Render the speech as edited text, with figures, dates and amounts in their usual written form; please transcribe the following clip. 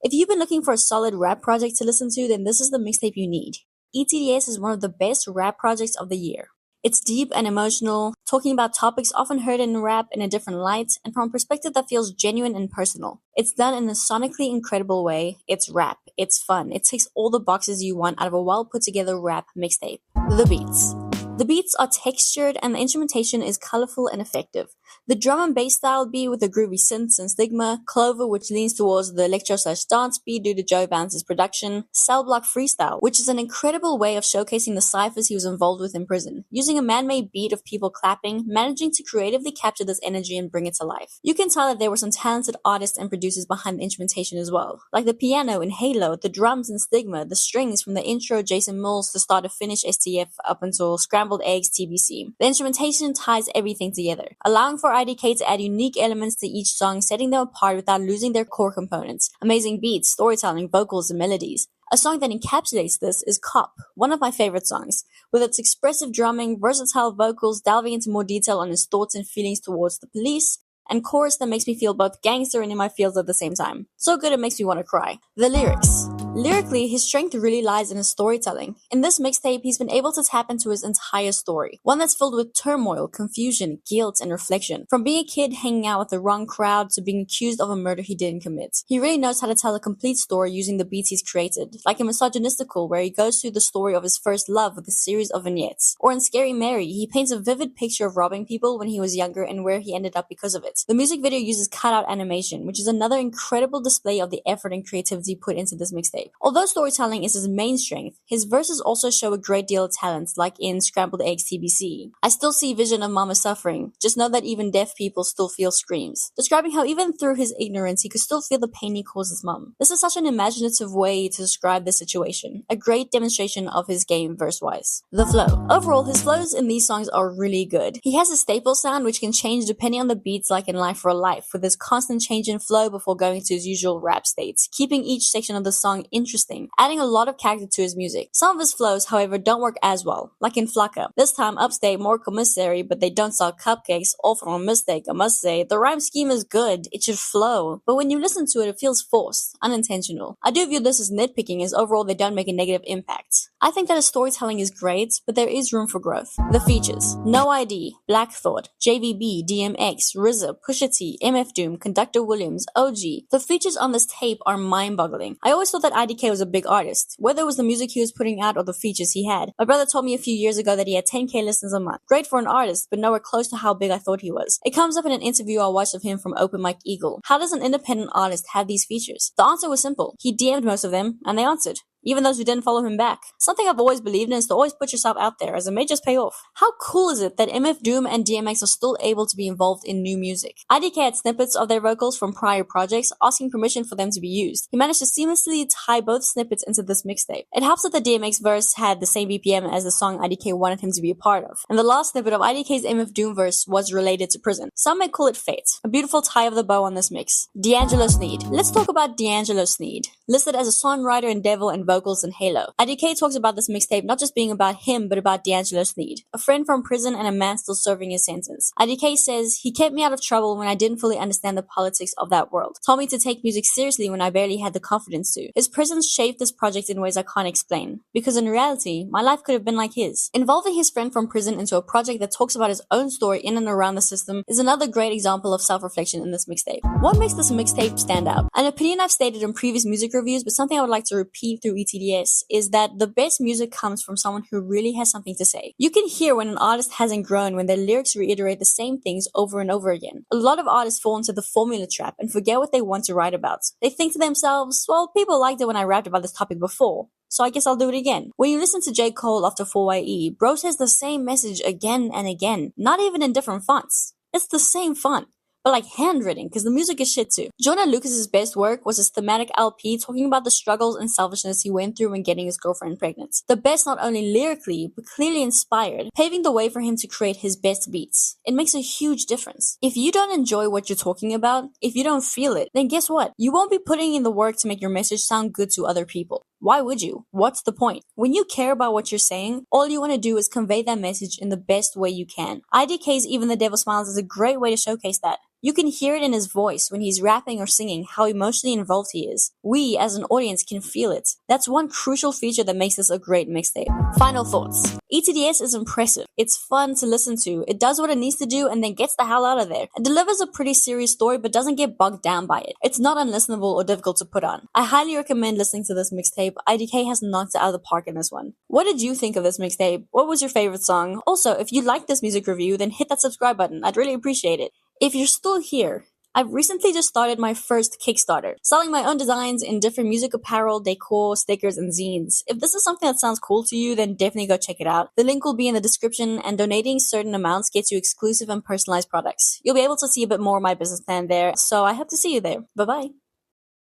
If you've been looking for a solid rap project to listen to, then this is the mixtape you need. e.t.d.s is one of the best rap projects of the year. It's deep and emotional, talking about topics often heard in rap in a different light, and from a perspective that feels genuine and personal. It's done in a sonically incredible way, it's rap, it's fun, it ticks all the boxes you want out of a well put together rap mixtape. The beats. The beats are textured and the instrumentation is colorful and effective. The drum and bass style beat with the groovy synths and Stigma, Clover which leans towards the electro/dance beat due to Joe Bounce's production, Cell Block Freestyle, which is an incredible way of showcasing the ciphers he was involved with in prison, using a man-made beat of people clapping, managing to creatively capture this energy and bring it to life. You can tell that there were some talented artists and producers behind the instrumentation as well, like the piano in Halo, the drums in Stigma, the strings from the intro Jason Mills to start to finish STF up until Scrambled Eggs TBC. The instrumentation ties everything together, allowing for IDK to add unique elements to each song, setting them apart without losing their core components. Amazing beats, storytelling, vocals, and melodies. A song that encapsulates this is Cop, one of my favorite songs, with its expressive drumming, versatile vocals, delving into more detail on his thoughts and feelings towards the police, and chorus that makes me feel both gangster and in my feels at the same time. So good it makes me want to cry. The lyrics. Lyrically, his strength really lies in his storytelling. In this mixtape, he's been able to tap into his entire story, one that's filled with turmoil, confusion, guilt, and reflection. From being a kid hanging out with the wrong crowd to being accused of a murder he didn't commit. He really knows how to tell a complete story using the beats he's created, like in Misogynistical, where he goes through the story of his first love with a series of vignettes. Or in Scary Mary, he paints a vivid picture of robbing people when he was younger and where he ended up because of it. The music video uses cutout animation, which is another incredible display of the effort and creativity put into this mixtape. Although storytelling is his main strength, his verses also show a great deal of talent, like in Scrambled Eggs TBC. I still see vision of mama suffering, just know that even deaf people still feel screams. Describing how even through his ignorance, he could still feel the pain he caused his mom. This is such an imaginative way to describe the situation, a great demonstration of his game verse-wise. The flow. Overall, his flows in these songs are really good. He has a staple sound which can change depending on the beats, like in Life for a Life, with his constant change in flow before going to his usual rap states, keeping each section of the song interesting, adding a lot of character to his music. Some of his flows, however, don't work as well, like in Flakka. This time, upstate, more commissary, but they don't sell cupcakes, all from a mistake, I must say. The rhyme scheme is good, it should flow, but when you listen to it, it feels forced, unintentional. I do view this as nitpicking, as overall they don't make a negative impact. I think that his storytelling is great, but there is room for growth. The features. No ID, Black Thought, JVB, DMX, RZA, Pusha T, MF Doom, Conductor Williams, OG. The features on this tape are mind-boggling. I always thought that IDK was a big artist, whether it was the music he was putting out or the features he had. My brother told me a few years ago that he had 10k listens a month. Great for an artist, but nowhere close to how big I thought he was. It comes up in an interview I watched of him from Open Mike Eagle. How does an independent artist have these features? The answer was simple. He DM'd most of them, and they answered. Even those who didn't follow him back. Something I've always believed in is to always put yourself out there, as it may just pay off. How cool is it that MF Doom and DMX are still able to be involved in new music? IDK had snippets of their vocals from prior projects, asking permission for them to be used. He managed to seamlessly tie both snippets into this mixtape. It helps that the DMX verse had the same BPM as the song IDK wanted him to be a part of. And the last snippet of IDK's MF Doom verse was related to prison. Some may call it fate. A beautiful tie of the bow on this mix. D'Angelo Sneed. Let's talk about D'Angelo Sneed. Listed as a songwriter and devil and vocals in Halo. IDK talks about this mixtape not just being about him, but about D'Angelo Sneed, a friend from prison and a man still serving his sentence. IDK says, he kept me out of trouble when I didn't fully understand the politics of that world. Told me to take music seriously when I barely had the confidence to. His presence shaped this project in ways I can't explain, because in reality, my life could have been like his. Involving his friend from prison into a project that talks about his own story in and around the system is another great example of self-reflection in this mixtape. What makes this mixtape stand out? An opinion I've stated in previous music reviews, but something I would like to repeat through e.t.d.s is that the best music comes from someone who really has something to say. You can hear when an artist hasn't grown when their lyrics reiterate the same things over and over again. A lot of artists fall into the formula trap and forget what they want to write about. They think to themselves, well, people liked it when I rapped about this topic before, so I guess I'll do it again. When you listen to J. Cole after 4YE, bro says the same message again and again, not even in different fonts. It's the same font, but like handwritten, because the music is shit too. Jonah Lucas's best work was his thematic LP talking about the struggles and selfishness he went through when getting his girlfriend pregnant. The best not only lyrically, but clearly inspired, paving the way for him to create his best beats. It makes a huge difference. If you don't enjoy what you're talking about, if you don't feel it, then guess what? You won't be putting in the work to make your message sound good to other people. Why would you? What's the point? When you care about what you're saying, all you want to do is convey that message in the best way you can. IDK's Even the Devil Smiles is a great way to showcase that. You can hear it in his voice when he's rapping or singing, how emotionally involved he is. We, as an audience, can feel it. That's one crucial feature that makes this a great mixtape. Final thoughts. e.t.d.s is impressive. It's fun to listen to. It does what it needs to do and then gets the hell out of there. It delivers a pretty serious story but doesn't get bogged down by it. It's not unlistenable or difficult to put on. I highly recommend listening to this mixtape. IDK has knocked it out of the park in this one. What did you think of this mixtape? What was your favorite song? Also, if you like this music review, then hit that subscribe button. I'd really appreciate it. If you're still here, I've recently just started my first Kickstarter, selling my own designs in different music apparel, decor, stickers, and zines. If this is something that sounds cool to you, then definitely go check it out. The link will be in the description, and donating certain amounts gets you exclusive and personalized products. You'll be able to see a bit more of my business plan there, so I hope to see you there. Bye-bye.